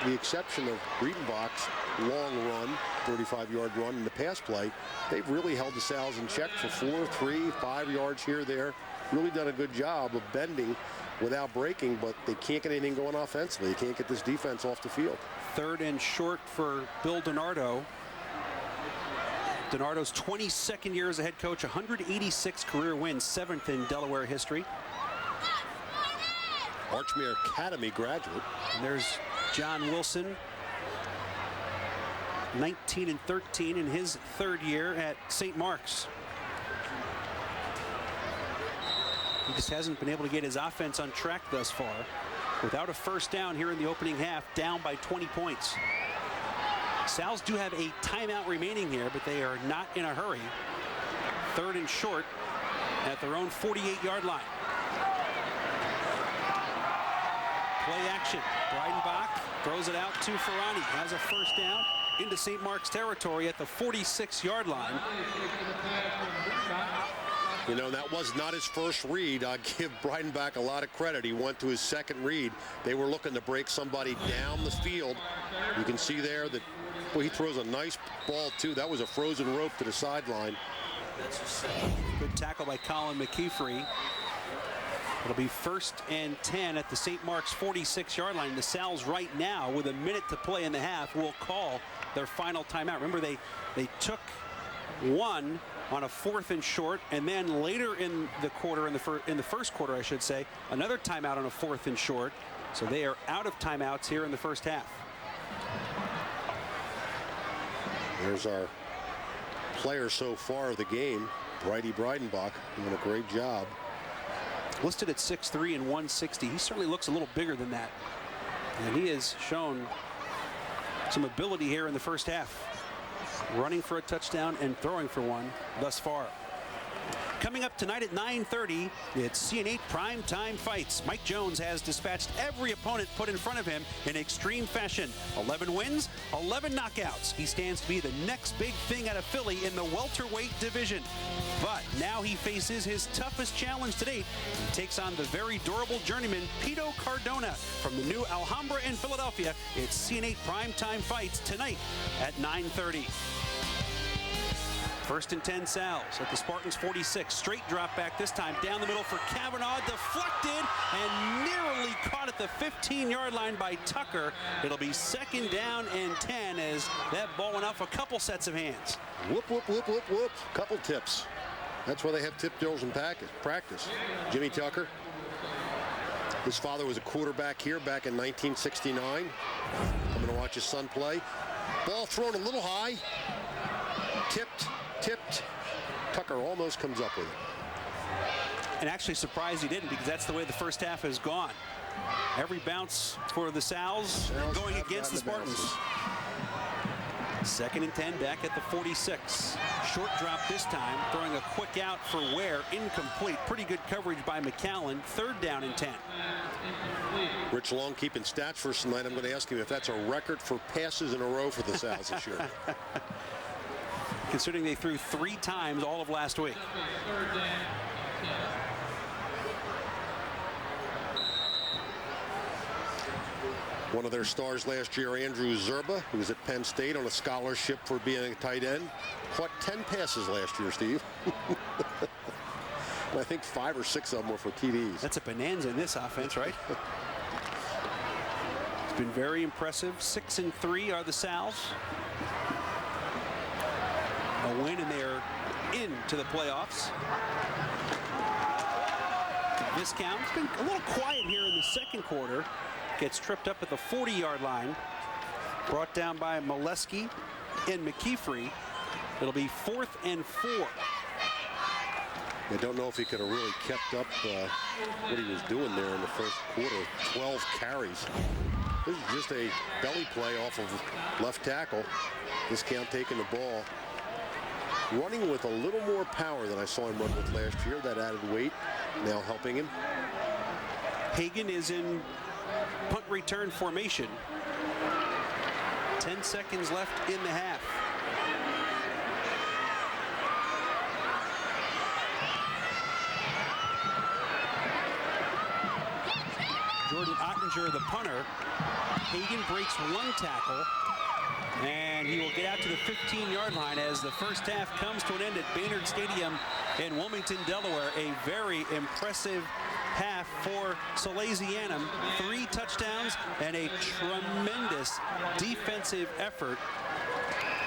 the exception of Breedenbach's long run, 35-yard run in the pass play, they've really held the Sals in check for 4, 3, 5 yards here, there. Really done a good job of bending without breaking, but they can't get anything going offensively. They can't get this defense off the field. 3rd and short for Bill DiNardo. DiNardo's 22nd year as a head coach, 186 career wins, 7th in Delaware history. Archmere Academy graduate. And there's John Wilson, 19 and 13 in his 3rd year at St. Mark's. He just hasn't been able to get his offense on track thus far. Without a first down here in the opening half, down by 20 points. Sals do have a timeout remaining here, but they are not in a hurry. 3rd and short at their own 48-yard line. Play action. Breidenbach throws it out to Ferrani. Has a first down into St. Mark's territory at the 46-yard line. You know, that was not his first read. I give Breidenbach a lot of credit. He went to his 2nd read. They were looking to break somebody down the field. You can see there that, well, he throws a nice ball, too. That was a frozen rope to the sideline. Good tackle by Colin McKeefrey. It'll be 1st and 10 at the St. Mark's 46-yard line. The Sals right now, with a minute to play in the half, will call their final timeout. Remember, they took one on a 4th and short, and then later in the quarter, in the first quarter, I should say, another timeout on a 4th and short. So they are out of timeouts here in the first half. There's our player so far of the game, Bridie Breidenbach, doing a great job. Listed at 6'3" and 160. He certainly looks a little bigger than that. And he has shown some ability here in the first half. Running for a touchdown and throwing for one thus far. Coming up tonight at 9:30, it's CN8 primetime fights. Mike Jones has dispatched every opponent put in front of him in extreme fashion. 11 wins, 11 knockouts. He stands to be the next big thing out of Philly in the welterweight division. But now he faces his toughest challenge to date. He takes on the very durable journeyman Pito Cardona from the new Alhambra in Philadelphia. It's CN8 primetime fights tonight at 9:30. 1st and 10 Sals at the Spartans 46. Straight drop back this time down the middle for Kavanaugh. Deflected and nearly caught at the 15-yard line by Tucker. It'll be 2nd down and 10 as that ball went off a couple sets of hands. Whoop, whoop, whoop, whoop, whoop. Couple tips. That's why they have tip drills in practice. Jimmy Tucker. His father was a quarterback here back in 1969. I'm going to watch his son play. Ball thrown a little high. Tipped. Tucker almost comes up with it. And actually surprised he didn't, because that's the way the first half has gone. Every bounce for the Sals going against the Spartans. 2nd and 10 back at the 46. Short drop this time, throwing a quick out for Ware, incomplete. Pretty good coverage by McAllen. 3rd down and 10. Rich Long keeping stats for us tonight. I'm going to ask him if that's a record for passes in a row for the Sals this year. Considering they threw 3 times all of last week. One of their stars last year, Andrew Zerba, who was at Penn State on a scholarship for being a tight end, caught 10 passes last year, Steve. And I think 5 or 6 of them were for TDs. That's a bonanza in this offense, right? It's been very impressive. 6 and 3 are the Sals. A win and they are into the playoffs. Viscount. It's been a little quiet here in the 2nd quarter. Gets tripped up at the 40-yard line. Brought down by Molesky and McKeefrey. It'll be 4th and 4. I don't know if he could have really kept up what he was doing there in the first quarter. 12 carries. This is just a belly play off of left tackle. Viscount taking the ball. Running with a little more power than I saw him run with last year. That added weight now helping him. Hagan is in punt return formation. 10 seconds left in the half. Jordan Bellinger, the punter. Hagan breaks one tackle, and he will get out to the 15-yard line as the first half comes to an end at Baynard Stadium in Wilmington, Delaware. A very impressive half for Salesianum. 3 touchdowns and a tremendous defensive effort.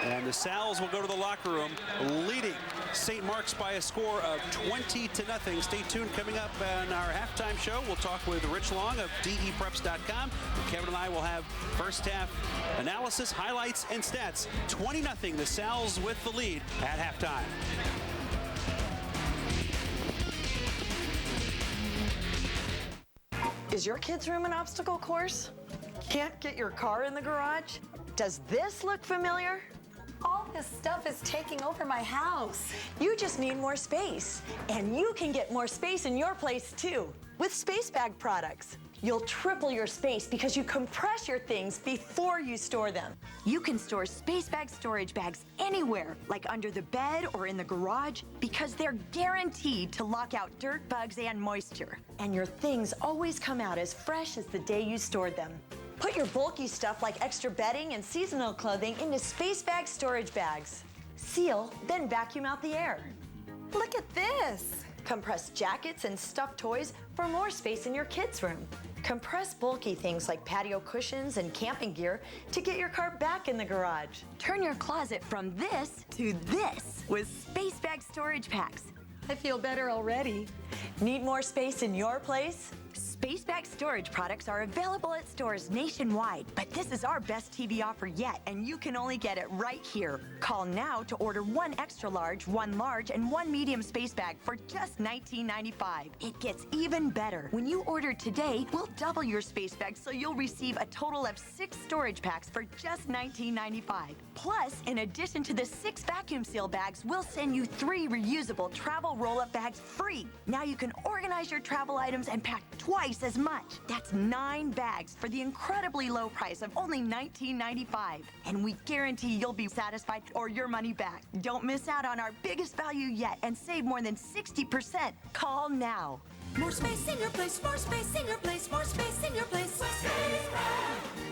And the Sals will go to the locker room leading St. Mark's by a score of 20-0. Stay tuned. Coming up on our halftime show, we'll talk with Rich Long of DEPreps.com. Kevin and I will have first half analysis, highlights, and stats. 20-0, the Sals with the lead at halftime. Is your kid's room an obstacle course? Can't get your car in the garage? Does this look familiar? All this stuff is taking over my house. You just need more space. And you can get more space in your place too with Space Bag products. You'll triple your space because you compress your things before you store them. You can store Space Bag storage bags anywhere, like under the bed or in the garage, because they're guaranteed to lock out dirt, bugs, and moisture. And your things always come out as fresh as the day you stored them. Put your bulky stuff like extra bedding and seasonal clothing into Space Bag storage bags. Seal, then vacuum out the air. Look at this. Compress jackets and stuffed toys for more space in your kids' room. Compress bulky things like patio cushions and camping gear to get your car back in the garage. Turn your closet from this to this with Space Bag storage packs. I feel better already. Need more space in your place? Space Bag storage products are available at stores nationwide, but this is our best TV offer yet, and you can only get it right here. Call now to order 1 extra large, 1 large, and 1 medium space bag for just $19.95. It gets even better. When you order today, we'll double your space bag, so you'll receive a total of 6 storage packs for just $19.95. Plus, in addition to the 6 vacuum seal bags, we'll send you 3 reusable travel roll-up bags free. Now you can organize your travel items and pack twice as much. That's 9 bags for the incredibly low price of only $19.95. And we guarantee you'll be satisfied or your money back. Don't miss out on our biggest value yet and save more than 60%. Call now. More space in your place, more space in your place, more space in your place.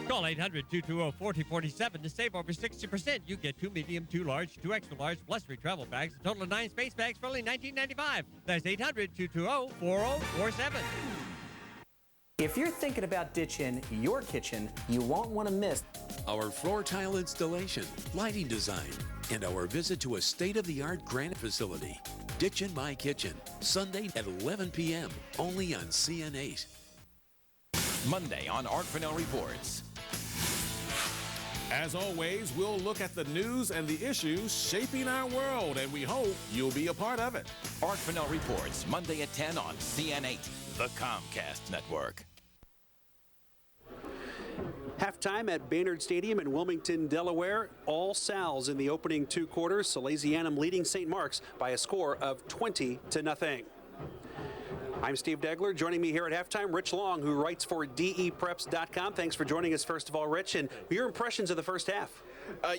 Call 800-220-4047 to save over 60%. You get 2 medium, 2 large, 2 extra large, plus 3 travel bags. A total of 9 space bags for only $19.95. That's 800-220-4047. If you're thinking about ditching your kitchen, you won't want to miss our floor tile installation, lighting design, and our visit to a state-of-the-art granite facility. Ditch in My Kitchen, Sunday at 11 p.m., only on CN8. Monday on Art Fennell Reports. As always, we'll look at the news and the issues shaping our world, and we hope you'll be a part of it. Art Fennell Reports, Monday at 10 on CN8, the Comcast Network. Halftime at Baynard Stadium in Wilmington, Delaware. All Sals in the opening 2 quarters. Salesianum leading St. Mark's by a score of 20-0. I'm Steve Degler. Joining me here at halftime, Rich Long, who writes for DEPreps.com. Thanks for joining us, first of all, Rich. And your impressions of the first half? I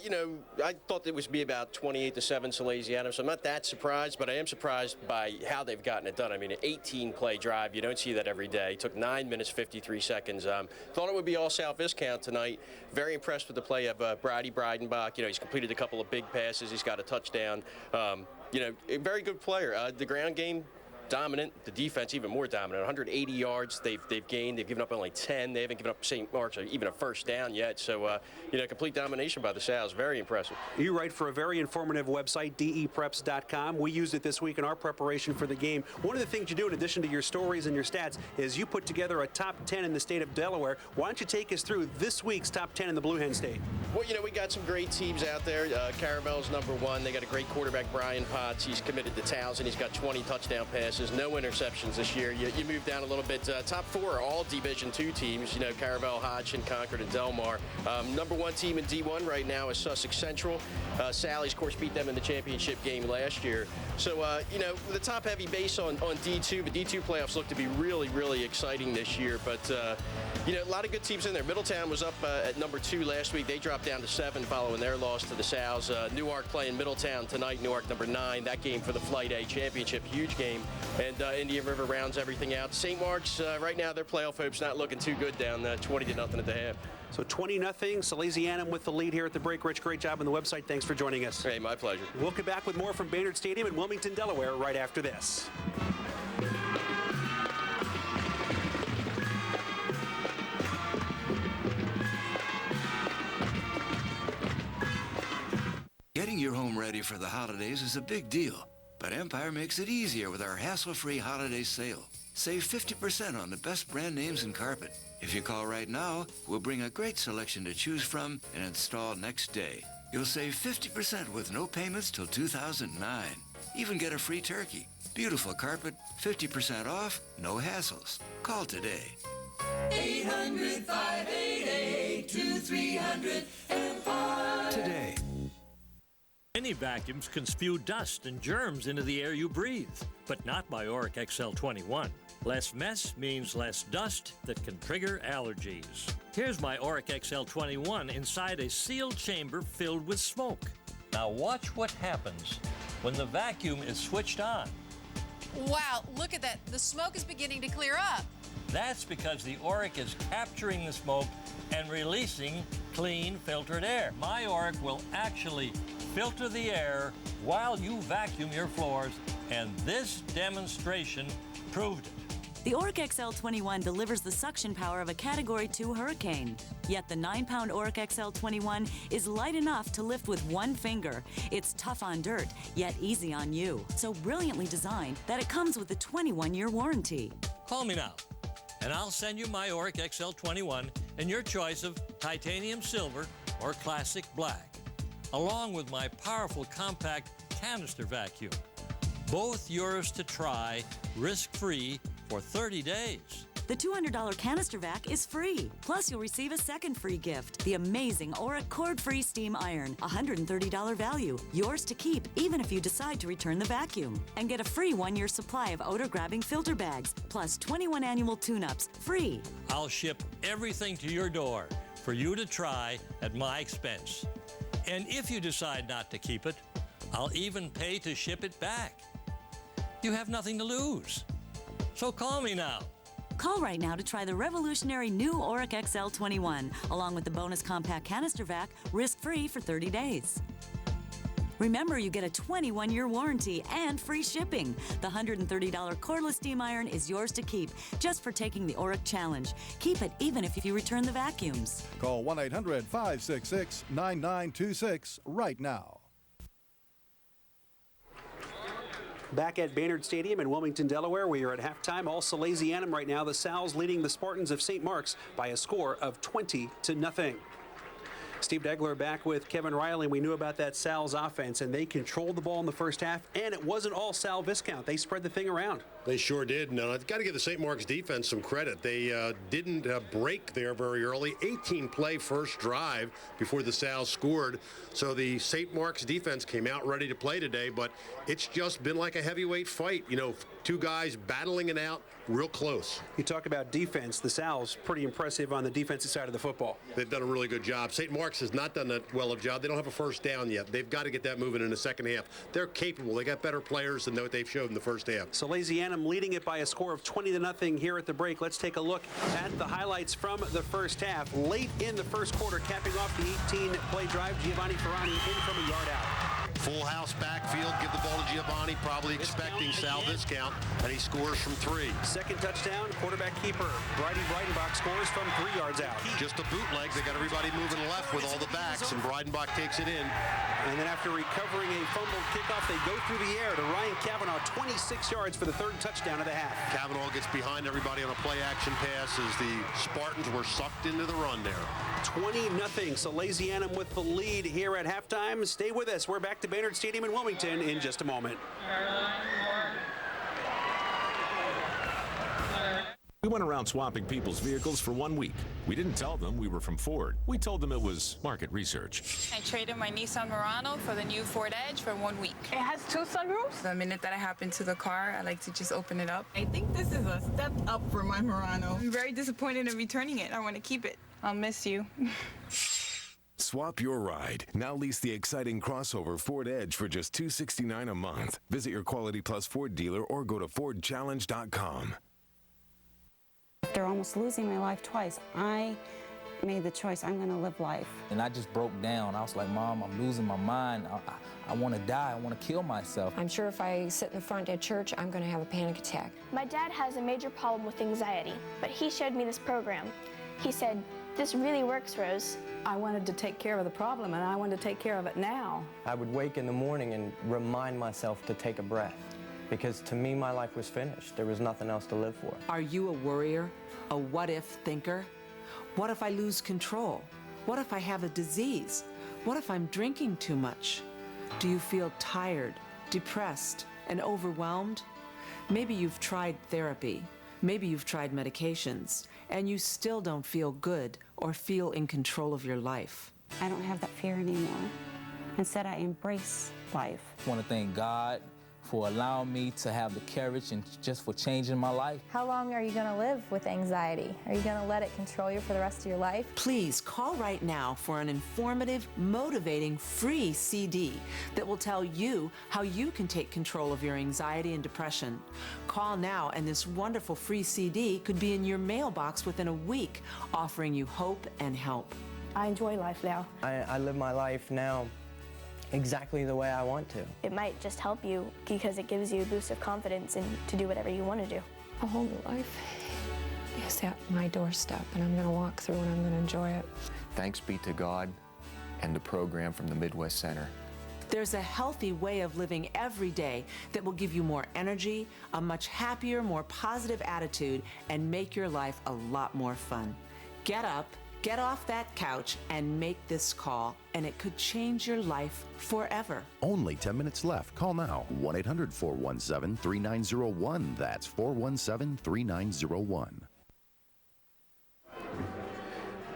thought it was be about 28-7 Salesianum, so I'm not that surprised, but I am surprised by how they've gotten it done. I mean, an 18-play drive, you don't see that every day. It took 9 minutes, 53 seconds. Thought it would be all South Viscount tonight. Very impressed with the play of Brady Breidenbach. He's completed a couple of big passes. He's got a touchdown. A very good player. The ground game, dominant. The defense even more dominant. 180 yards they've gained. They've given up only 10. They haven't given up St. Mark's even a first down yet. So complete domination by the Sals. Very impressive. You write for a very informative website, DEPreps.com. We used it this week in our preparation for the game. One of the things you do in addition to your stories and your stats is you put together a top 10 in the state of Delaware. Why don't you take us through this week's top 10 in the Blue Hen State? Well, we got some great teams out there. Caramel's #1. They got a great quarterback, Brian Potts. He's committed to Townsend. He's got 20 touchdown passes. No interceptions this year. You move down a little bit. Top 4 are all Division II teams. Caravel, Hodgson, Concord, and Delmar. #1 team in D1 right now is Sussex Central. Sally's, of course, beat them in the championship game last year. So, the top-heavy base on D2, but D2 playoffs look to be really, really exciting this year. But, a lot of good teams in there. Middletown was up at #2 last week. They dropped down to 7 following their loss to the Sals. Newark playing Middletown tonight. Newark #9. That game for the Flight A championship. Huge game. and Indian River rounds everything out. St. Mark's, right now, their playoff hopes not looking too good down 20-0 at the half. So 20-0, Salesianum with the lead here at the break. Rich, great job on the website. Thanks for joining us. Hey, my pleasure. We'll come back with more from Baynard Stadium in Wilmington, Delaware, right after this. Getting your home ready for the holidays is a big deal, but Empire makes it easier with our hassle-free holiday sale. Save 50% on the best brand names in carpet. If you call right now, we'll bring a great selection to choose from and install next day. You'll save 50% with no payments till 2009. Even get a free turkey. Beautiful carpet, 50% off, no hassles. Call today. 800-588-2300 Empire. Today. Many vacuums can spew dust and germs into the air you breathe, but not my Auric XL21. Less mess means less dust that can trigger allergies. Here's my Auric XL21 inside a sealed chamber filled with smoke. Now watch what happens when the vacuum is switched on. Wow, look at that. The smoke is beginning to clear up. That's because the Auric is capturing the smoke and releasing clean, filtered air. My Auric will actually filter the air while you vacuum your floors, and this demonstration proved it. The Auric XL21 delivers the suction power of a Category 2 hurricane. Yet the 9-pound Auric XL21 is light enough to lift with one finger. It's tough on dirt, yet easy on you. So brilliantly designed that it comes with a 21-year warranty. Call me now, and I'll send you my Auric XL21 in your choice of titanium silver or classic black, along with my powerful compact canister vacuum. Both yours to try, risk-free, for 30 days. The $200 canister vac is free. Plus, you'll receive a second free gift, the amazing Auric cord-free steam iron, $130 value, yours to keep even if you decide to return the vacuum. And get a free 1-year supply of odor-grabbing filter bags, plus 21 annual tune-ups, free. I'll ship everything to your door for you to try at my expense. And if you decide not to keep it, I'll even pay to ship it back. You have nothing to lose. So call me now. Call right now to try the revolutionary new Auric XL21, along with the bonus compact canister vac, risk-free for 30 days. Remember, you get a 21-year warranty and free shipping. The $130 cordless steam iron is yours to keep, just for taking the Auric challenge. Keep it even if you return the vacuums. Call 1-800-566-9926 right now. Back at Baynard Stadium in Wilmington, Delaware, we are at halftime. All Salesianum right now. The Sal's leading the Spartans of St. Mark's by a score of 20-0. Steve Degler back with Kevin Riley. We knew about that Sal's offense, and they controlled the ball in the first half, and it wasn't all Sal Viscount. They spread the thing around. They sure did. No, I've got to give the St. Mark's defense some credit. They didn't break there very early. 18-play first drive before the Sal's scored. So the St. Mark's defense came out ready to play today, but it's just been like a heavyweight fight. You know, two guys battling it out real close. You talk about defense. The Sal's pretty impressive on the defensive side of the football. They've done a really good job. St. Mark's has not done that well of a job. They don't have a first down yet. They've got to get that moving in the second half. They're capable. They got better players than what they've showed in the first half. Salesianum leading it by a score of 20-0 here at the break. Let's take a look at the highlights from the first half. Late in the first quarter, capping off the 18-play drive, Giovanni Ferrani in from a yard out. Full house backfield, give the ball to Giovanni, probably expecting Sal Viscount, and he scores from 3. Second touchdown, quarterback keeper Brady Breidenbach scores from 3 yards out. Just a bootleg, they got everybody moving left with all the backs, and Breidenbach takes it in. And then after recovering a fumbled kickoff, they go through the air to Ryan Cavanaugh, 26 yards for the third touchdown of the half. Cavanaugh gets behind everybody on a play-action pass as the Spartans were sucked into the run there. 20-0, Salesianum with the lead here at halftime. Stay with us. We're back to Baynard Stadium in Wilmington in just a moment. We went around swapping people's vehicles for 1 week. We didn't tell them we were from Ford. We told them it was market research. I traded my Nissan Murano for the new Ford Edge for 1 week. It has 2 sunroofs? The minute that I hop into the car, I like to just open it up. I think this is a step up for my Murano. I'm very disappointed in returning it. I want to keep it. I'll miss you. Swap your ride. Now lease the exciting crossover Ford Edge for just $269 a month. Visit your Quality Plus Ford dealer or go to FordChallenge.com. After almost losing my life twice, I made the choice, I'm going to live life. And I just broke down. I was like, Mom, I'm losing my mind. I want to die. I want to kill myself. I'm sure if I sit in the front at church, I'm going to have a panic attack. My dad has a major problem with anxiety, but he showed me this program. He said, "This really works, Rose." I wanted to take care of the problem, and I wanted to take care of it now. I would wake in the morning and remind myself to take a breath, because to me, my life was finished. There was nothing else to live for. Are you a worrier, a what-if thinker? What if I lose control? What if I have a disease? What if I'm drinking too much? Do you feel tired, depressed, and overwhelmed? Maybe you've tried therapy. Maybe you've tried medications, and you still don't feel good or feel in control of your life. I don't have that fear anymore. Instead, I embrace life. I want to thank God for allowing me to have the courage and just for changing my life. How long are you going to live with anxiety? Are you going to let it control you for the rest of your life? Please call right now for an informative, motivating, free CD that will tell you how you can take control of your anxiety and depression. Call now, and this wonderful free CD could be in your mailbox within a week, offering you hope and help. I enjoy life now. I live my life now exactly the way I want to. It might just help you because it gives you a boost of confidence and to do whatever you want to do. A whole new life is at my doorstep, and I'm going to walk through and I'm going to enjoy it. Thanks be to God and the program from the Midwest Center. There's a healthy way of living every day that will give you more energy, a much happier, more positive attitude, and make your life a lot more fun. Get up, get off that couch, and make this call, and it could change your life forever. Only 10 minutes left. Call now. 1-800-417-3901. That's 417-3901.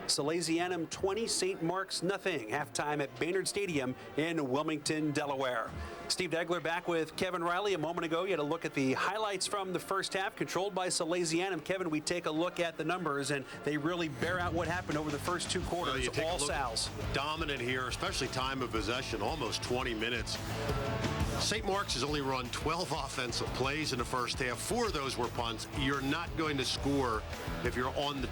Salesianum 20, St. Mark's nothing. Halftime at Baynard Stadium in Wilmington, Delaware. Steve Degler back with Kevin Riley. A moment ago, you had a look at the highlights from the first half, controlled by Salesianum. Kevin, we take a look at the numbers, and they really bear out what happened over the first two quarters. All Sal's. Dominant here, especially time of possession, almost 20 minutes. St. Mark's has only run 12 offensive plays in the first half. 4 of those were punts. You're not going to score if you're on the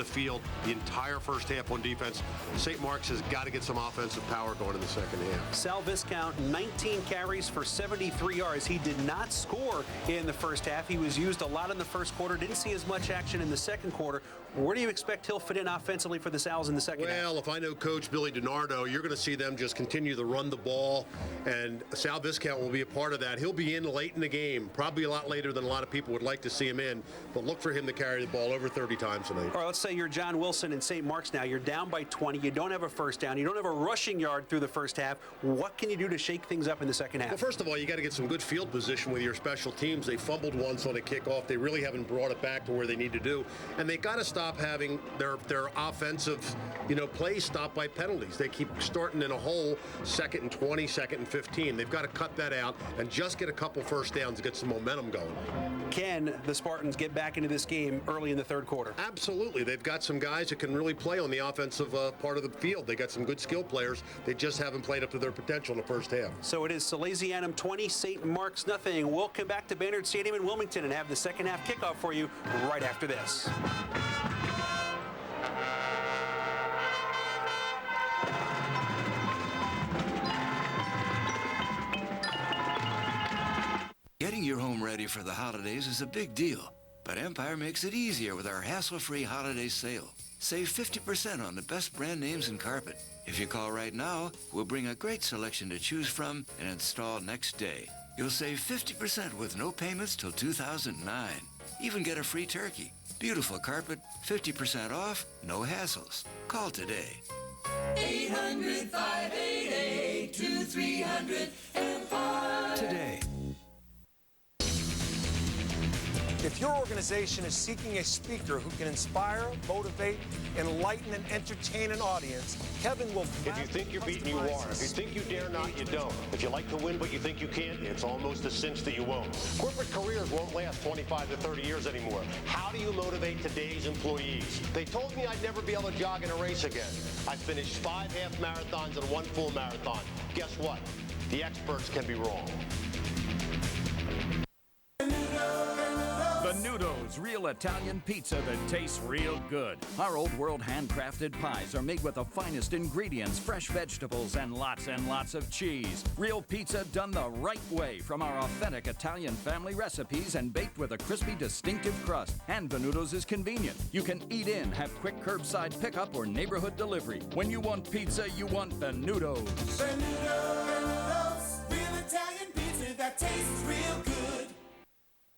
field the entire first half on defense. St. Mark's has got to get some offensive power going in the second half. Sal Viscount, 19 carries for 73 yards. He did not score in the first half. He was used a lot in the first quarter. Didn't see as much action in the second quarter. Where do you expect he'll fit in offensively for the Sal's in the second half? Well, if I know Coach Billy DiNardo, you're going to see them just continue to run the ball, and Sal Viscount will be a part of that. He'll be in late in the game, probably a lot later than a lot of people would like to see him in, but look for him to carry the ball over 30 times tonight. All right, let's say you're John Wilson in St. Mark's now. You're down by 20. You don't have a first down. You don't have a rushing yard through the first half. What can you do to shake things up in the second half? Well, first of all, you got to get some good field position with your special teams. They fumbled once on a kickoff. They really haven't brought it back to where they need to do, and they got to stop having their offensive, plays stopped by penalties. They keep starting in a hole, 2nd and 20, 2nd and 15. They've got to cut that out and just get a couple first downs to get some momentum going. Can the Spartans get back into this game early in the third quarter? Absolutely. They've got some guys that can really play on the offensive part of the field. They got some good skill players. They just haven't played up to their potential in the first half. So it is Salesianum 20, St. Mark's nothing. We'll come back to Baynard Stadium in Wilmington and have the second half kickoff for you right after this. Getting your home ready for the holidays is a big deal, but Empire makes it easier with our hassle-free holiday sale. Save 50% on the best brand names in carpet. If you call right now, we'll bring a great selection to choose from and install next day. You'll save 50% with no payments till 2009. Even get a free turkey. Beautiful carpet, 50% off, no hassles. Call today. 800-588-2300 Empire. Today. If your organization is seeking a speaker who can inspire, motivate, enlighten, and entertain an audience, Kevin will... If you think you're beaten, you are. If you think you dare not, you don't. If you like to win but you think you can't, it's almost a cinch that you won't. Corporate careers won't last 25 to 30 years anymore. How do you motivate today's employees? They told me I'd never be able to jog in a race again. I finished 5 half marathons and 1 full marathon. Guess what? The experts can be wrong. Nudo's real Italian pizza that tastes real good. Our old world handcrafted pies are made with the finest ingredients, fresh vegetables, and lots of cheese. Real pizza done the right way from our authentic Italian family recipes and baked with a crispy, distinctive crust. And Venuto's is convenient. You can eat in, have quick curbside pickup or neighborhood delivery. When you want pizza, you want Venuto's. Venuto's, real Italian pizza that tastes real good.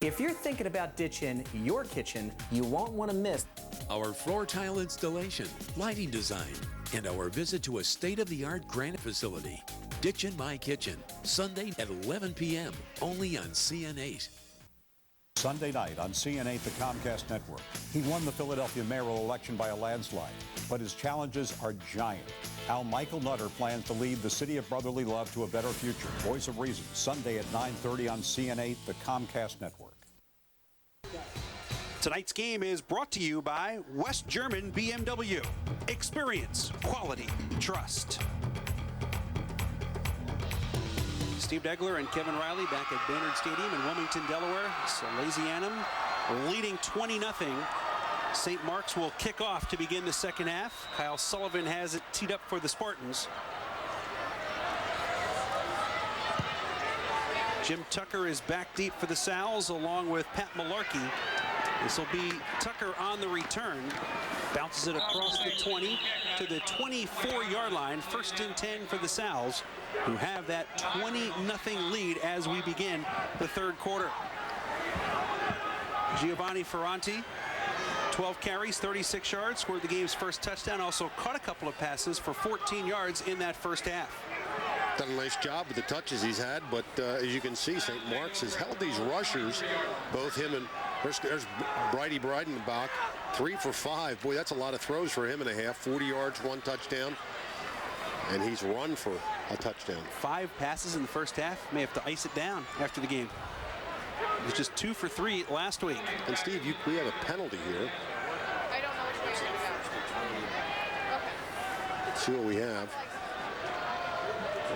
If you're thinking about ditching your kitchen, you won't want to miss our floor tile installation, lighting design, and our visit to a state-of-the-art granite facility. Ditchin' My Kitchen, Sunday at 11 p.m., only on CN8. Sunday night on CN8, the Comcast network. He won the Philadelphia mayoral election by a landslide, but his challenges are giant. How Michael Nutter plans to lead the city of brotherly love to a better future. Voice of Reason, Sunday at 9:30 on CN8, the Comcast network. Tonight's game is brought to you by West German BMW. Experience, quality, trust. Steve Degler and Kevin Riley back at Baynard Stadium in Wilmington, Delaware. Salesianum leading 20-0. St. Mark's will kick off to begin the second half. Kyle Sullivan has it teed up for the Spartans. Jim Tucker is back deep for the Sals along with Pat Malarkey. This will be Tucker on the return. Bounces it across the 20 to the 24-yard line. 1st and 10 for the Sals, who have that 20-0 lead as we begin the third quarter. Giovanni Ferranti, 12 carries, 36 yards, scored the game's first touchdown. Also caught a couple of passes for 14 yards in that first half. Done a nice job with the touches he's had, but as you can see, St. Mark's has held these rushers, both him and there's Bridie Breidenbach, 3 for 5. Boy, that's a lot of throws for him and a half. 40 yards, 1 touchdown, and he's run for a touchdown. 5 passes in the first half. May have to ice it down after the game. It was just 2 for 3 last week. And Steve, we have a penalty here. I don't know which way to go. Okay. Let's see what we have.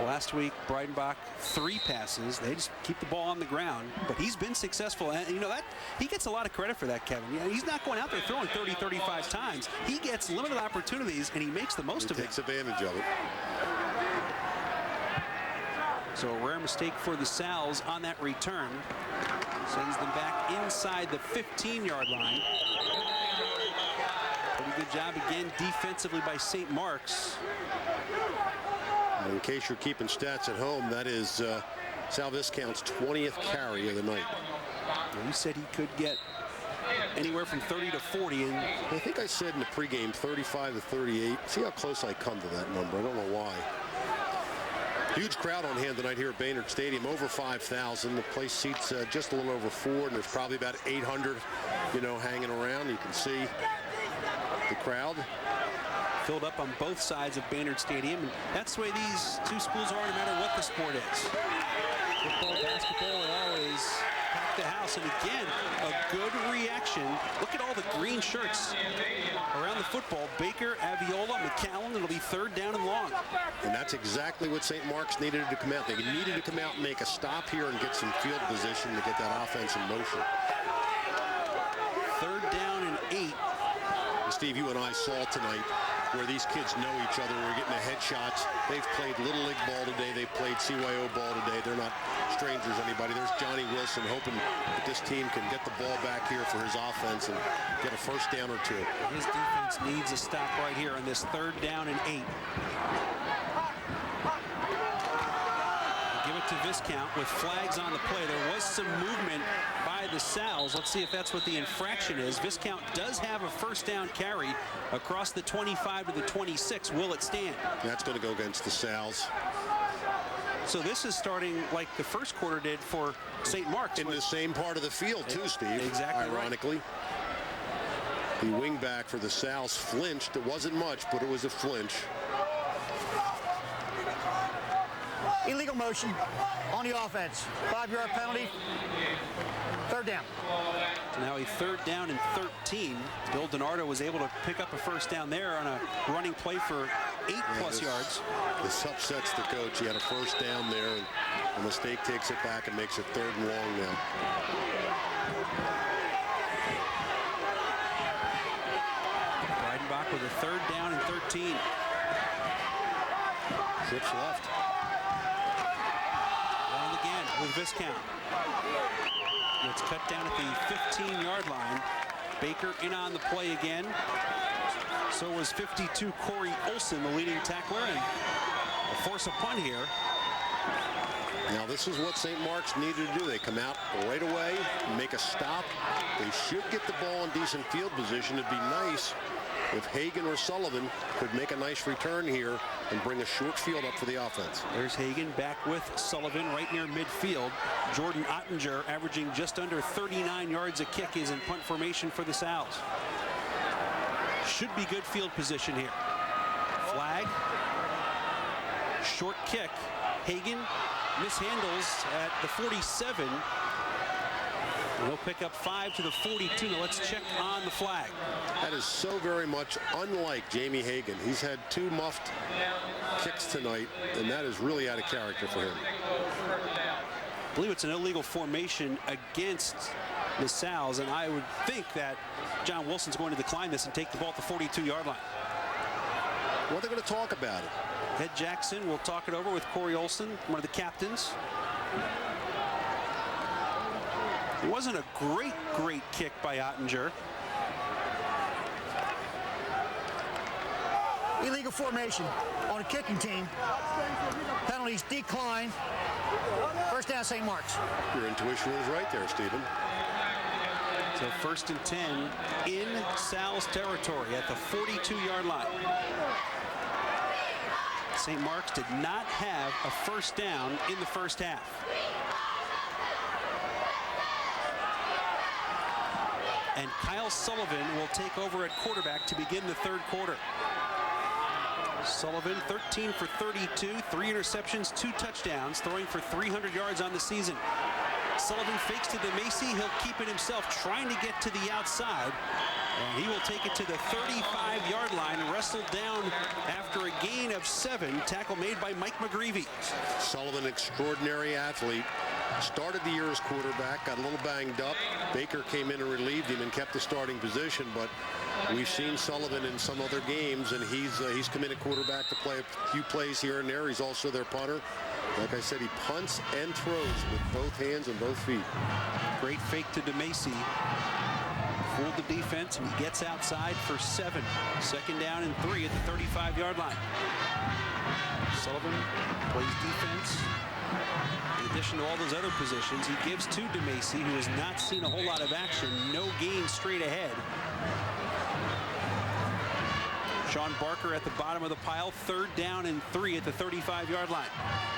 Last week, Breidenbach, 3 passes. They just keep the ball on the ground, but he's been successful. And you know that he gets a lot of credit for that, Kevin. You know, he's not going out there throwing 30, 35 times. He gets limited opportunities, and he makes the most of it. Takes advantage of it. So a rare mistake for the Sals on that return. Sends them back inside the 15-yard line. Pretty good job again defensively by St. Mark's. In case you're keeping stats at home, that is Sal Viscount's 20th carry of the night. Well, you said he could get anywhere from 30 to 40. And I think I said in the pregame 35 to 38. See how close I come to that number. I don't know why. Huge crowd on hand tonight here at Baynard Stadium, over 5,000. The place seats just a little over 4, and there's probably about 800, hanging around. You can see the crowd. Filled up on both sides of Baynard Stadium, and that's the way these two schools are no matter what the sport is. Football, basketball, will always pack the house, and again, a good reaction. Look at all the green shirts around the football. Baker, Aviola, McCallum. It'll be 3rd down and long. And that's exactly what St. Mark's needed to come out. They needed to come out and make a stop here and get some field position to get that offense in motion. 3rd down and 8. Steve, you and I saw tonight where these kids know each other. We're getting the headshots. They've played Little League ball today. They've played CYO ball today. They're not strangers to anybody. There's Johnny Wilson hoping that this team can get the ball back here for his offense and get a 1st down or 2. His defense needs a stop right here on this 3rd down and 8. Give it to Viscount with flags on the play. There was some movement by the Sals. Let's see if that's what the infraction is. Viscount does have a 1st down carry across the 25 to the 26. Will it stand? That's going to go against the Sals. So this is starting like the first quarter did for St. Mark's. In the same part of the field, too, Steve. Exactly. Ironically. Right. The wingback for the Sal's flinched. It wasn't much, but it was a flinch. Illegal motion on the offense. 5-yard penalty. Third down. So now a third down and 13. Bill DiNardo was able to pick up a first down there on a running play for 8+ yards. This upsets the coach. He had a first down there, and a mistake takes it back and makes it 3rd and long now. Breidenbach with a 3rd down and 13. Trips left. On again with Viscount. It's cut down at the 15-yard line. Baker in on the play again. So was 52 Corey Olson, the leading tackler, and a force a punt here. Now this is what St. Mark's needed to do. They come out right away, make a stop. They should get the ball in decent field position. It'd be nice if Hagan or Sullivan could make a nice return here and bring a short field up for the offense. There's Hagan back with Sullivan right near midfield. Jordan Ottinger averaging just under 39 yards a kick is in punt formation for the Sal's. Should be good field position here. Flag. Short kick. Hagan mishandles at the 47. They'll pick up 5 to the 42. Now let's check on the flag. That is so very much unlike Jamie Hagan. He's had 2 muffed kicks tonight, and that is really out of character for him. I believe it's an illegal formation against the Sal's, and I would think that John Wilson's going to decline this and take the ball at the 42-yard line. Well, they're going to talk about it. Ed Jackson will talk it over with Corey Olson, one of the captains. It wasn't a great kick by Ottinger. Illegal formation on a kicking team. Penalties decline. First down, St. Mark's. Your intuition was right there, Stephen. So 1st and 10 in Sal's territory at the 42-yard line. St. Mark's did not have a first down in the first half. And Kyle Sullivan will take over at quarterback to begin the 3rd quarter. Sullivan 13 for 32, 3 interceptions, 2 touchdowns, throwing for 300 yards on the season. Sullivan fakes to DeMacy. He'll keep it himself, trying to get to the outside. And he will take it to the 35-yard line, wrestled down after a gain of 7. Tackle made by Mike McGreevy. Sullivan, extraordinary athlete. Started the year as quarterback, got a little banged up. Baker came in and relieved him and kept the starting position, but we've seen Sullivan in some other games, and he's come in at quarterback to play a few plays here and there. He's also their punter. Like I said, he punts and throws with both hands and both feet. Great fake to DeMacy. Fooled the defense, and he gets outside for 7. 2nd down and 3 at the 35-yard line. Sullivan plays defense. In addition to all those other positions, he gives to DeMacy, who has not seen a whole lot of action. No gain straight ahead. Sean Barker at the bottom of the pile. 3rd down and 3 at the 35-yard line.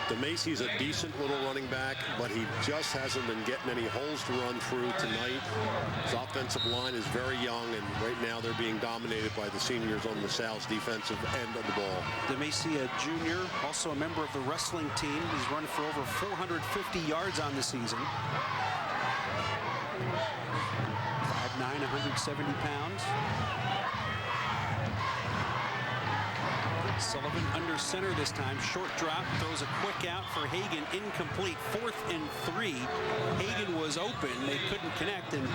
DeMacy's a decent little running back, but he just hasn't been getting any holes to run through tonight. His offensive line is very young, and right now they're being dominated by the seniors on the Sal's defensive end of the ball. DeMacy, a junior, also a member of the wrestling team. He's run for over 450 yards on the season. 5'9", 170 pounds. Sullivan under center this time. Short drop, throws a quick out for Hagan. Incomplete. 4th and 3. Hagan was open. They couldn't connect, and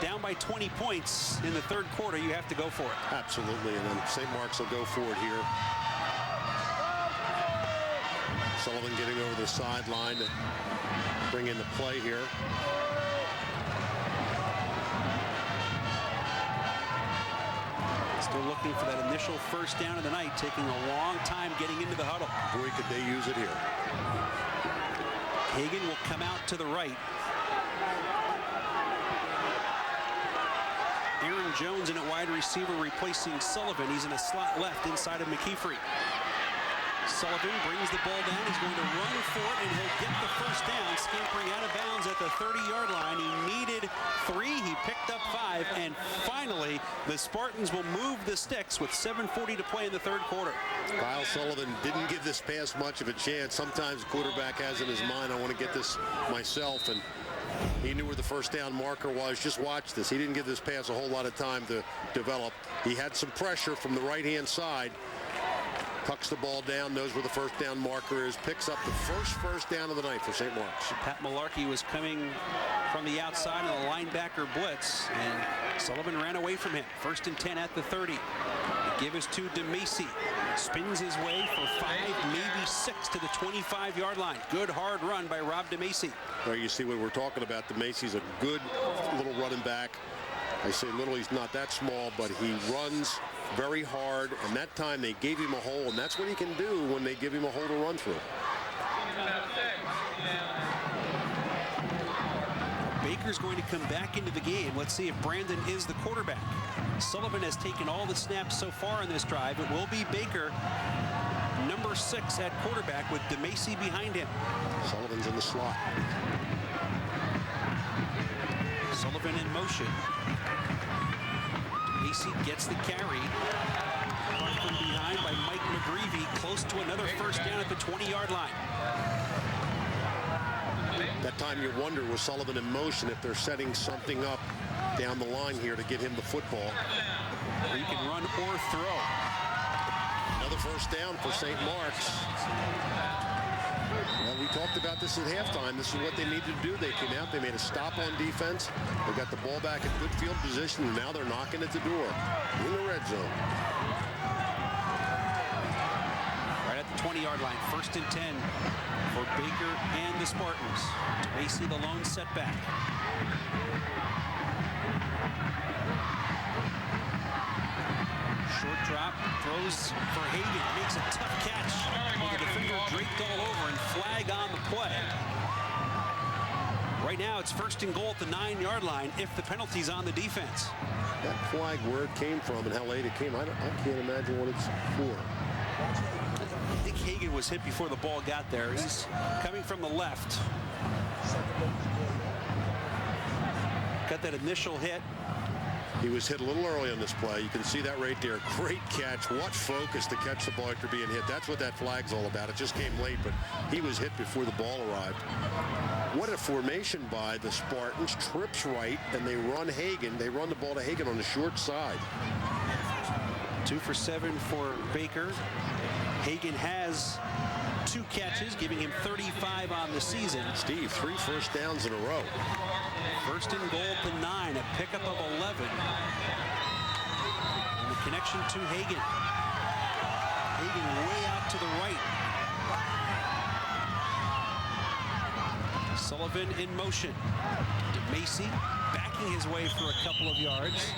down by 20 points in the 3rd quarter, you have to go for it. Absolutely, and then St. Mark's will go for it here. Sullivan getting over the sideline to bring in the play here. Still looking for that initial first down of the night, taking a long time getting into the huddle. Boy, could they use it here. Hagan will come out to the right. Aaron Jones in at wide receiver replacing Sullivan. He's in a slot left inside of McKeefrey. Sullivan brings the ball down. He's going to run for it, and he'll get the first down, scampering out of bounds at the 30-yard line. He needed 3. He picked up 5, and finally, the Spartans will move the sticks with 7:40 to play in the third quarter. Kyle Sullivan didn't give this pass much of a chance. Sometimes the quarterback has in his mind, I want to get this myself, and he knew where the first down marker was. Just watch this. He didn't give this pass a whole lot of time to develop. He had some pressure from the right-hand side. Tucks the ball down, knows where the first down marker is, picks up the first down of the night for St. Mark's. Pat Malarkey was coming from the outside in a linebacker blitz, and Sullivan ran away from him. 1st and 10 at the 30. The give is to DeMacy. Spins his way for 5, maybe 6 to the 25-yard line. Good hard run by Rob DeMacy. There you see what we're talking about. DeMacy's a good little running back. I say little, he's not that small, but he runs very hard, and that time they gave him a hole, and that's what he can do when they give him a hole to run through. Baker's going to come back into the game. Let's see if Brandon is the quarterback. Sullivan has taken all the snaps so far in this drive. It will be Baker, number 6 at quarterback, with DeMacy behind him. Sullivan's in the slot. Sullivan in motion. DeMacy gets the carry. Caught from behind by Mike McGreevy, close to another first down at the 20-yard line. That time you wonder, was Sullivan in motion, if they're setting something up down the line here to get him the football. He can run or throw. Another first down for St. Mark's. Well, we talked about this at halftime. This is what they needed to do. They came out, they made a stop on defense. They got the ball back in good field position, and now they're knocking at the door in the red zone. Right at the 20-yard line, 1st and 10 for Baker and the Spartans. DeMacy the lone setback. Short drop, throws for Hagan, makes a tough catch with the defender draped all over, and flag on the play. Right now it's 1st and goal at the 9-yard line if the penalty's on the defense. That flag, where it came from and how late it came, I can't imagine what it's for. I think Hagan was hit before the ball got there. He's coming from the left. Got that initial hit. He was hit a little early on this play. You can see that right there. Great catch. What focus to catch the ball after being hit. That's what that flag's all about. It just came late, but he was hit before the ball arrived. What a formation by the Spartans. Trips right, and they run Hagan. They run the ball to Hagan on the short side. 2 for 7 for Baker. Hagan has 2 catches, giving him 35 on the season. Steve, 3 first downs in a row. 1st and goal at the 9, a pickup of 11. And the connection to Hagan. Hagan way out to the right. Sullivan in motion. DeMacy backing his way for a couple of yards.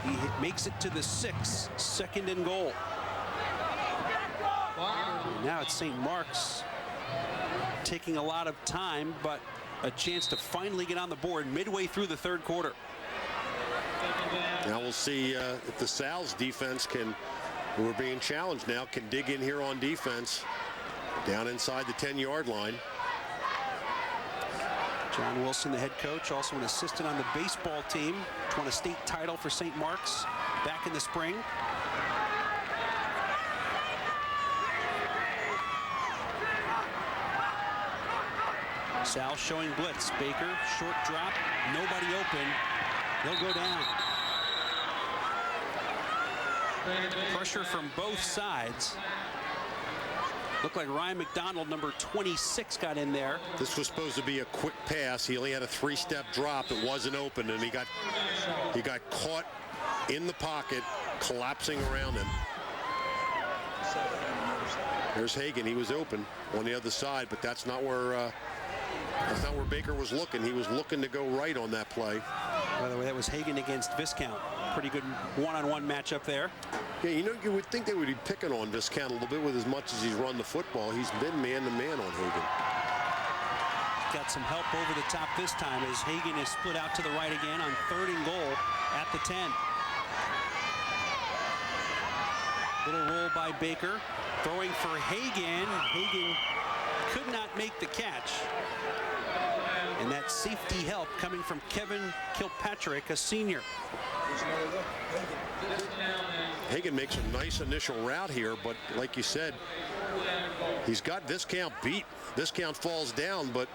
He makes it to the 6, 2nd and goal. Now it's St. Mark's taking a lot of time, but a chance to finally get on the board midway through the third quarter. Now we'll see if the Sal's defense can, who are being challenged now, can dig in here on defense down inside the 10-yard line. John Wilson, the head coach, also an assistant on the baseball team, won a state title for St. Mark's back in the spring. Sal showing blitz. Baker, short drop, nobody open. He'll go down. Pressure from both sides. Looked like Ryan McDonald, number 26, got in there. This was supposed to be a quick pass. He only had a 3-step drop. It wasn't open, and he got caught in the pocket, collapsing around him. There's Hagan. He was open on the other side, but that's not where Baker was looking. He was looking to go right on that play. By the way, that was Hagan against Viscount. Pretty good one-on-one matchup there. Yeah, you know, you would think they would be picking on Viscount a little bit with as much as he's run the football. He's been man-to-man on Hagan. Got some help over the top this time as Hagan is split out to the right again on 3rd and goal at the 10. Little roll by Baker. Throwing for Hagan. Hagan could not make the catch. And that safety help coming from Kevin Kilpatrick, a senior. Hagan makes a nice initial route here, but like you said, he's got Viscount beat. Viscount falls down, but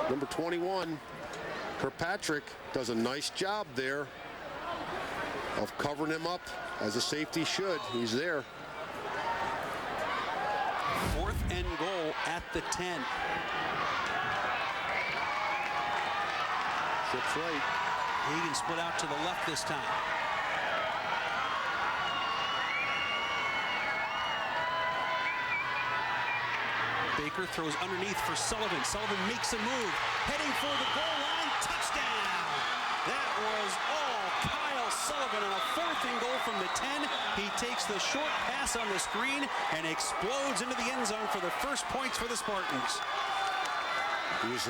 number 21, Kirkpatrick, does a nice job there of covering him up as a safety should. He's there. 4th and goal at the 10. Trips right. Hagan split out to the left this time. Baker throws underneath for Sullivan. Sullivan makes a move, heading for the goal line. Touchdown! That was all Kyle Sullivan on a 4th and goal from the 10. He takes the short pass on the screen and explodes into the end zone for the first points for the Spartans. He was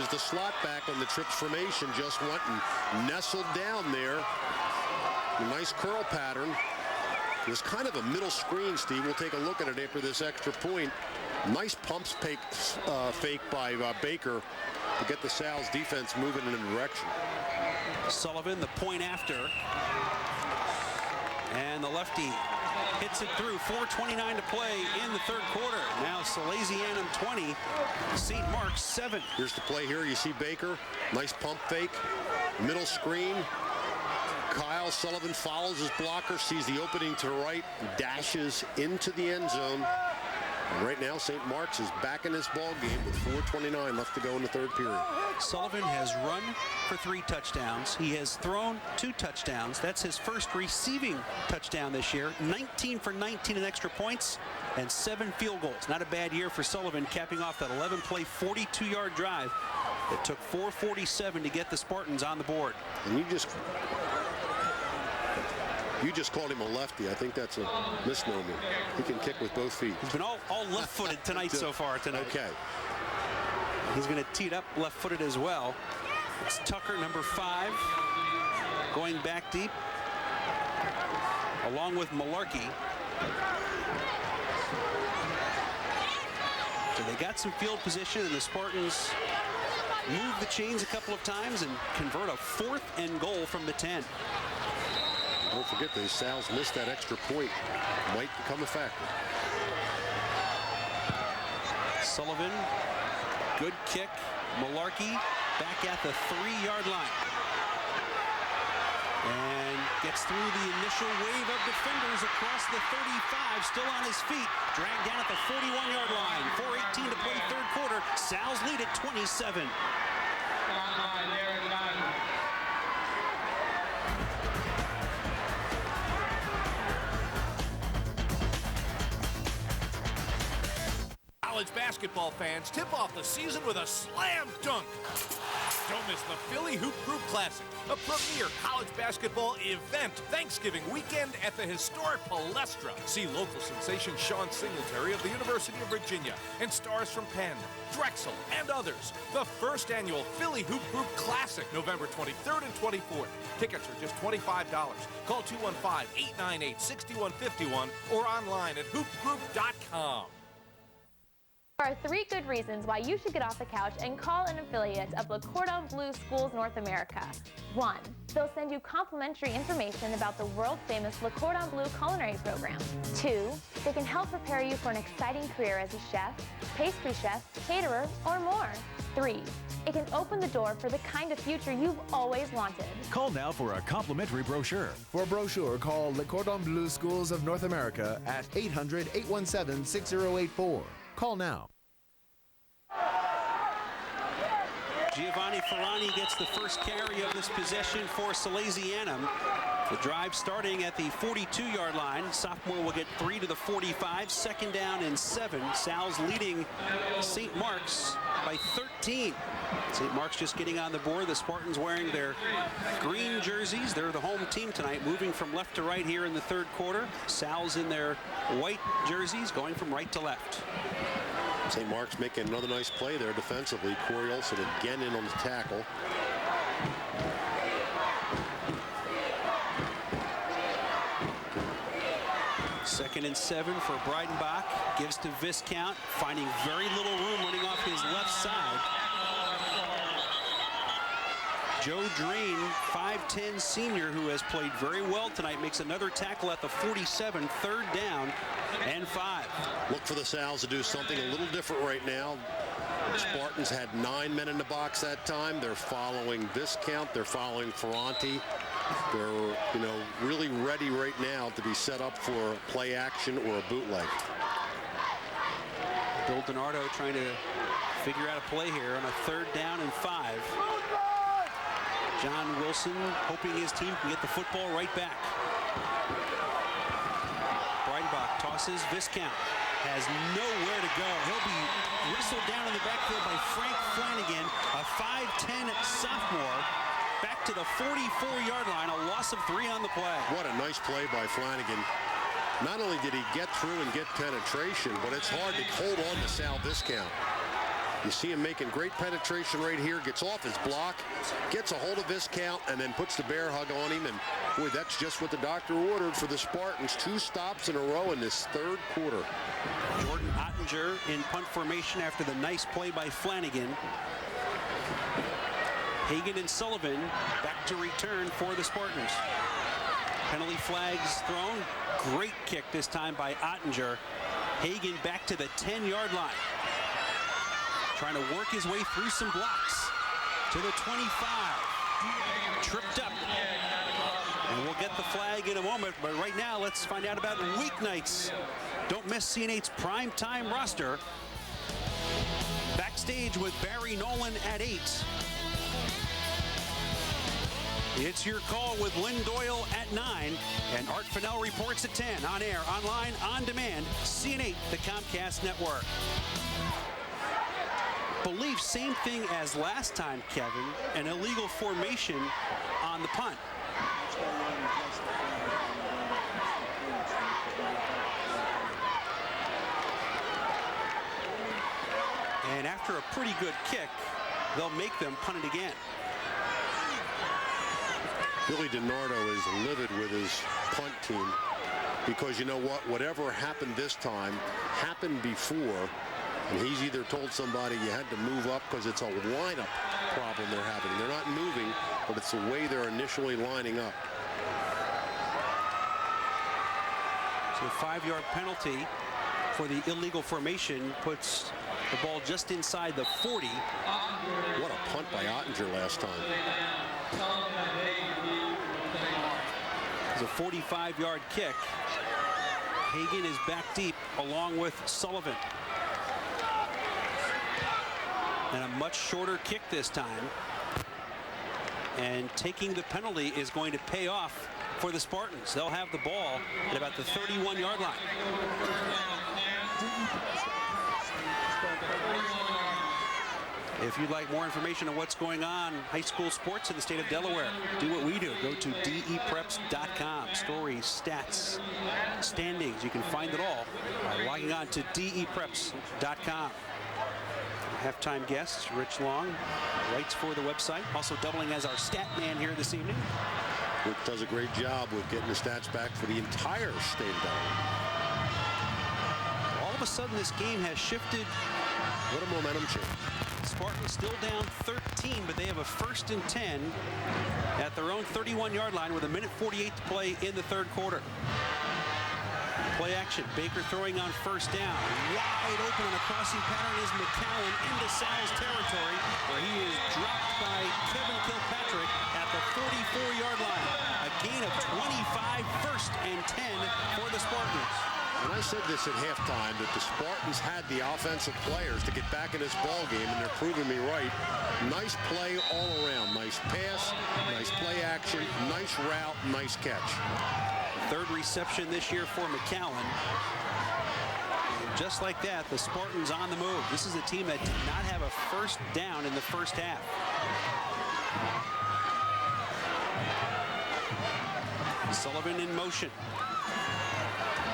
the slot back on the trips formation, just went and nestled down there. A nice curl pattern. It was kind of a middle screen, Steve. We'll take a look at it after this extra point. Nice pumps fake by Baker to get the Sal's defense moving in a direction. Sullivan, the point after. And the lefty hits it through. 4:29 to play in the 3rd quarter. Now Salesianum 20, St. Mark's 7. Here's the play here. You see Baker. Nice pump fake. Middle screen. Kyle Sullivan follows his blocker, sees the opening to the right, dashes into the end zone. And right now, St. Mark's is back in this ball game with 4:29 left to go in the 3rd period. Sullivan has run for 3 touchdowns. He has thrown 2 touchdowns. That's his first receiving touchdown this year. 19 for 19 in extra points and 7 field goals. Not a bad year for Sullivan, capping off that 11-play, 42-yard drive. It took 4:47 to get the Spartans on the board. And you just called him a lefty. I think that's a misnomer. He can kick with both feet. He's been all left-footed tonight so far tonight. Okay. He's going to tee it up left-footed as well. It's Tucker, number 5, going back deep, along with Malarkey. So they got some field position, and the Spartans move the chains a couple of times and convert a 4th and goal from the 10. Don't forget, the Sal's missed that extra point. Might become a factor. Sullivan, good kick. Malarkey back at the 3-yard line. And gets through the initial wave of defenders across the 35, still on his feet. Dragged down at the 41-yard line. 4:18 to play 3rd quarter. Sal's lead at 27. College basketball fans, tip off the season with a slam dunk. Don't miss the Philly Hoop Group Classic, a premier college basketball event Thanksgiving weekend at the historic Palestra. See local sensation Sean Singletary of the University of Virginia and stars from Penn, Drexel, and others. The first annual Philly Hoop Group Classic, November 23rd and 24th. Tickets are just $25. Call 215-898-6151 or online at hoopgroup.com. There are 3 good reasons why you should get off the couch and call an affiliate of Le Cordon Bleu Schools North America. 1. They'll send you complimentary information about the world-famous Le Cordon Bleu culinary program. 2. They can help prepare you for an exciting career as a chef, pastry chef, caterer, or more. 3. It can open the door for the kind of future you've always wanted. Call now for a complimentary brochure. For a brochure, call Le Cordon Bleu Schools of North America at 800-817-6084. Call now. Giovanni Ferrani gets the first carry of this possession for Salesianum. The drive starting at the 42-yard line. Sophomore will get 3 to the 45. 2nd down and 7. Sal's leading St. Mark's by 13. St. Mark's just getting on the board. The Spartans wearing their green jerseys. They're the home team tonight, moving from left to right here in the 3rd quarter. Sal's in their white jerseys, going from right to left. St. Mark's making another nice play there defensively. Corey Olson again in on the tackle. 2nd and 7 for Breidenbach. Gives to Viscount, finding very little room running off his left side. Joe Drain, 5'10" senior, who has played very well tonight, makes another tackle at the 47, 3rd down and 5. Look for the Sals to do something a little different right now. Spartans had 9 men in the box that time. They're following Viscount. They're following Ferranti. They're, really ready right now to be set up for play action or a bootleg. Bill DiNardo trying to figure out a play here on a 3rd down and 5. John Wilson hoping his team can get the football right back. Breidenbach tosses. Viscount has nowhere to go. He'll be whistled down in the backfield by Frank Flanagan, a 5'10" sophomore. Back to the 44-yard line, a loss of 3 on the play. What a nice play by Flanagan. Not only did he get through and get penetration, but it's hard to hold on to Sal Viscount. You see him making great penetration right here, gets off his block, gets a hold of Viscount, and then puts the bear hug on him. And boy, that's just what the doctor ordered for the Spartans. 2 stops in a row in this 3rd quarter. Jordan Ottinger in punt formation after the nice play by Flanagan. Hagan and Sullivan back to return for the Spartans. Penalty flags thrown. Great kick this time by Ottinger. Hagan back to the 10-yard line. Trying to work his way through some blocks to the 25. Tripped up. And we'll get the flag in a moment, but right now let's find out about weeknights. Don't miss CNA's primetime roster. Backstage with Barry Nolan at 8. It's Your Call with Lynn Doyle at 9, and Art Fennell reports at 10. On air, online, on demand, CN8, the Comcast network. Believe same thing as last time, Kevin, an illegal formation on the punt. And after a pretty good kick, they'll make them punt it again. Billy DiNardo is livid with his punt team because you know what? Whatever happened this time happened before, and he's either told somebody you had to move up because it's a lineup problem they're having. They're not moving, but it's the way they're initially lining up. So a 5-yard penalty for the illegal formation puts the ball just inside the 40. What a punt by Ottinger last time. It's a 45-yard kick. Hagan is back deep along with Sullivan. And a much shorter kick this time. And taking the penalty is going to pay off for the Spartans. They'll have the ball at about the 31-yard line. If you'd like more information on what's going on in high school sports in the state of Delaware, do what we do. Go to depreps.com. Stories, stats, standings. You can find it all by logging on to depreps.com. Halftime guest, Rich Long, writes for the website. Also doubling as our stat man here this evening. Rick does a great job with getting the stats back for the entire state of Delaware. All of a sudden, this game has shifted. What a momentum change. Spartans still down 13, but they have a 1st and 10 at their own 31-yard line with 1:48 to play in the 3rd quarter. Play action. Baker throwing on 1st down. Wide open on a crossing pattern is McCowan into Sal's territory, where he is dropped by Kevin Kilpatrick at the 44-yard line. A gain of 25, 1st and 10 for the Spartans. And I said this at halftime, that the Spartans had the offensive players to get back in this ball game, and they're proving me right. Nice play all around. Nice pass, nice play action, nice route, nice catch. 3rd reception this year for McCowan. And just like that, the Spartans on the move. This is a team that did not have a 1st down in the 1st half. Sullivan in motion.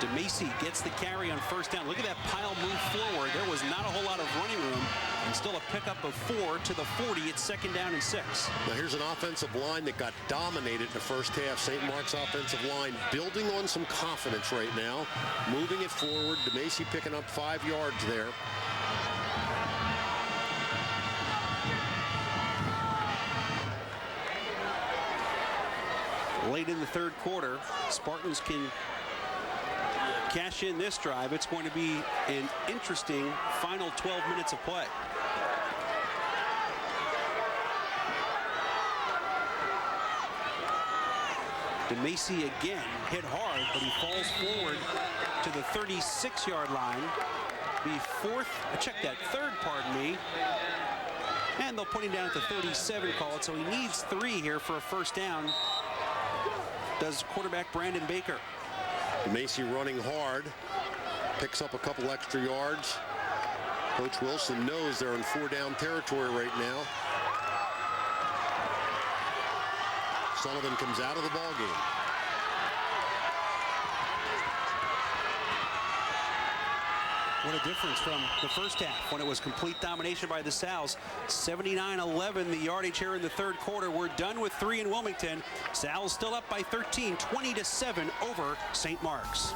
DeMacy gets the carry on first down. Look at that pile move forward. There was not a whole lot of running room, and still a pickup of 4 to the 40. It's second down and 6. Now here's an offensive line that got dominated in the first half. St. Mark's offensive line building on some confidence right now, moving it forward. DeMacy picking up 5 yards there. Late in the third quarter, Spartans can cash in this drive. It's going to be an interesting final 12 minutes of play. DeMacy again hit hard, but he falls forward to the 36-yard line. Third, pardon me. And they'll put him down at the 37, call it. So he needs 3 here for a first down. Does quarterback Brandon Baker. DeMacy running hard, picks up a couple extra yards. Coach Wilson knows they're in 4-down territory right now. Sullivan comes out of the ball game. What a difference from the first half when it was complete domination by the Sal's. 79-11 the yardage here in the third quarter. We're done with 3 in Wilmington. Sal's still up by 13, 20-7 over St. Mark's.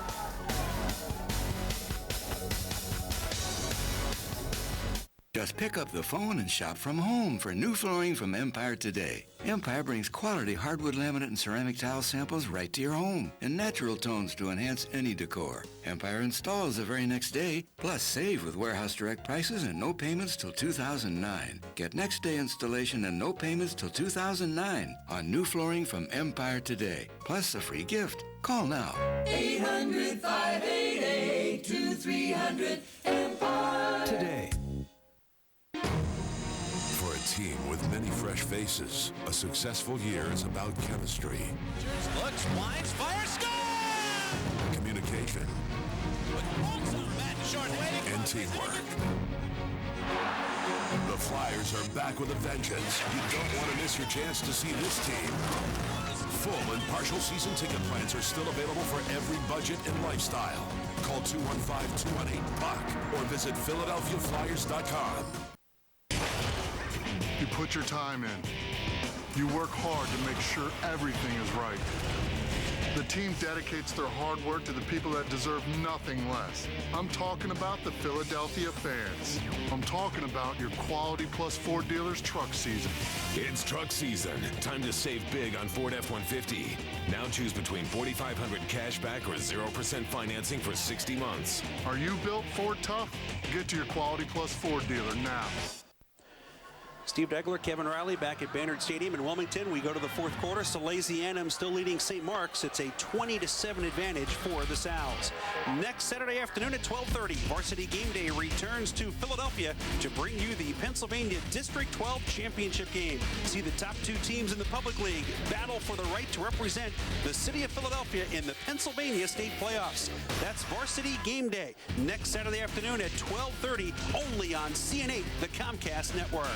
Just pick up the phone and shop from home for new flooring from Empire today. Empire brings quality hardwood laminate and ceramic tile samples right to your home in natural tones to enhance any decor. Empire installs the very next day, plus save with warehouse direct prices and no payments till 2009. Get next day installation and no payments till 2009 on new flooring from Empire today, plus a free gift. Call now. 800-588-2300 Empire. Today. For a team with many fresh faces, a successful year is about chemistry. Looks, winds, fire, score! Communication. And teamwork. The Flyers are back with a vengeance. You don't want to miss your chance to see this team. Full and partial season ticket plans are still available for every budget and lifestyle. Call 215-218-PUCK or visit PhiladelphiaFlyers.com. You put your time in. You work hard to make sure everything is right. The team dedicates their hard work to the people that deserve nothing less. I'm talking about the Philadelphia fans. I'm talking about your Quality Plus Ford dealers truck season. It's truck season. Time to save big on Ford F-150. Now choose between $4,500 cash back or 0% financing for 60 months. Are you built Ford tough? Get to your Quality Plus Ford dealer now. Steve Degler, Kevin Riley back at Baynard Stadium in Wilmington. We go to the fourth quarter. Salesianum still leading St. Mark's. It's a 20-7 advantage for the Sal's. Next Saturday afternoon at 12:30, Varsity Game Day returns to Philadelphia to bring you the Pennsylvania District 12 Championship game. See the top 2 teams in the Public League battle for the right to represent the city of Philadelphia in the Pennsylvania State Playoffs. That's Varsity Game Day next Saturday afternoon at 12:30, only on CN8, the Comcast network.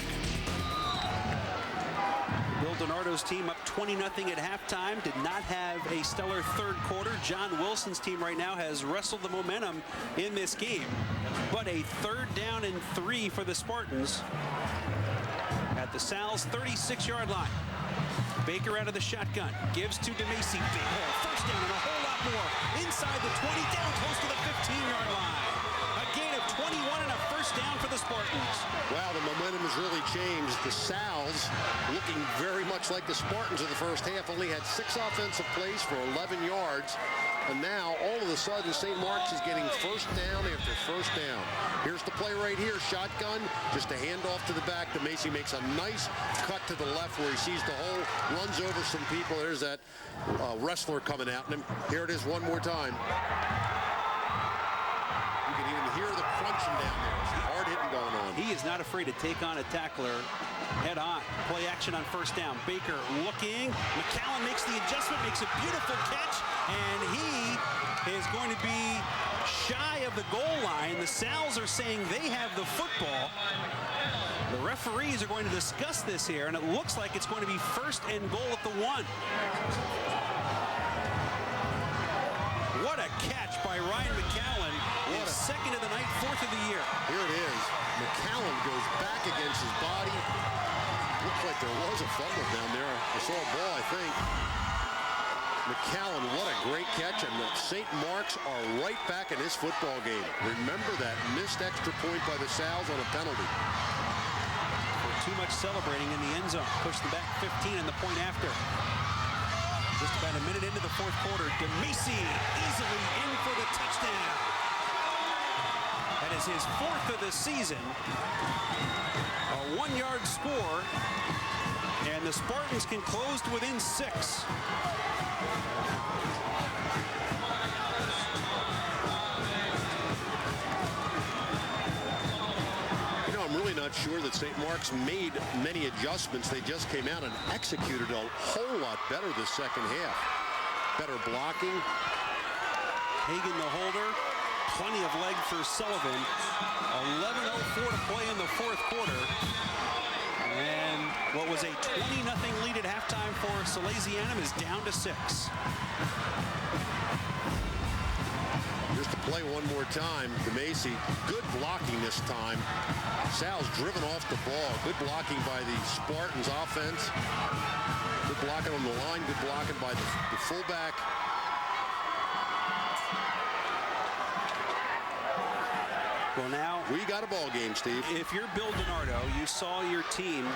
Bill DiNardo's team up 20-0 at halftime. Did not have a stellar third quarter. John Wilson's team right now has wrestled the momentum in this game. But a 3rd down and 3 for the Spartans at the Sal's 36-yard line. Baker out of the shotgun. Gives to DeMacy. Big hole. First down and a whole lot more. Inside the 20, down close to the 15-yard line. A gain of 21 and a first down for the Spartans. Wow, the momentum has really changed. The Sal's looking very much like the Spartans in the first half. Only had 6 offensive plays for 11 yards. And now, all of a sudden, St. Mark's is getting first down after first down. Here's the play right here. Shotgun, just a handoff to the back. DeMacy makes a nice cut to the left where he sees the hole, runs over some people. There's that wrestler coming at him. Here it is one more time. You can even hear the crunching down there. It's hard hitting going on. He is not afraid to take on a tackler head on. Play action on first down. Baker looking. McCallum makes the adjustment, makes a beautiful catch, and he is going to be shy of the goal line. The Sal's are saying they have the football. The referees are going to discuss this here, and it looks like it's going to be first and goal at the 1. What a catch by by Ryan McCowan. His second of the night, fourth of the year. Here it is. McCowan goes back against his body. Looks like there was a fumble down there. I saw a ball, I think. McCowan, what a great catch, and the St. Mark's are right back in this football game. Remember that missed extra point by the Sals on a penalty. Too much celebrating in the end zone. Pushed them back 15 and the point after. Just about a minute into the fourth quarter, DeMacy easily in for the touchdown. That is his fourth of the season. A 1-yard score, and the Spartans can close to within 6. I'm really not sure that St. Mark's made many adjustments. They just came out and executed a whole lot better the second half. Better blocking. Hagan the holder. Plenty of leg for Sullivan. 11:04 to play in the fourth quarter. And what was a 20-0 lead at halftime for Salesianum is down to 6. Just to play one more time, DeMacy, good blocking this time. Sal's driven off the ball. Good blocking by the Spartans offense. Good blocking on the line. Good blocking by the fullback. Well, now we got a ball game, Steve. If you're Bill DiNardo, you saw your team